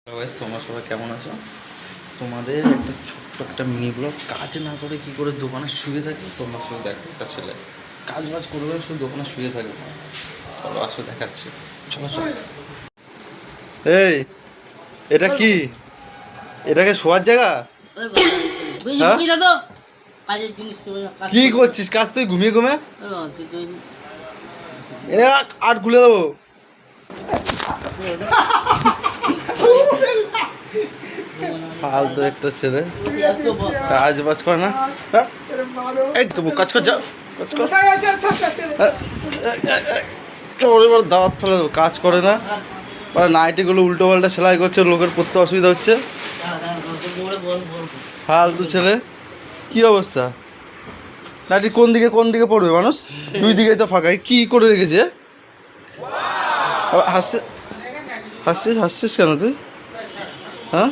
তোমরা সবাই কেমন আছো? তোমাদের একটা ছোট্ট একটা মিনি ব্লগ। কাজ না করে কি করে দোকানে শুয়ে থাকে তোমরা শুধু দেখো। একটা ছেলে কাজ বাজ করবে শুধু দোকানে শুয়ে থাকে। চলো আসো দেখাচ্ছি। চলো চলো। এই এটা কি? এটাকে শোয়ার জায়গা? হ্যাঁ? কি করছিস? কাজ তুই ঘুমিয়ে ঘুমে আট খুলে দেবো। ফালতু একটা ছেলে, কাজ বাজ করে না। এই তো কাজ কর, যা কাজ কর। চল এবার দাওয়াত ফেলে দেবো। কাজ করে না, মানে নাইটিগুলো উল্টো পাল্টা সেলাই করছে, লোকের পড়তে অসুবিধা হচ্ছে। ফালতু ছেলে, কি অবস্থা? নাইটি কোন দিকে পড়বে মানুষ? দুই দিকেই তো ফাঁকাই, কি করে রেখেছে? হাসছিস হাসছিস হাসছিস কেন তুই? হ্যাঁ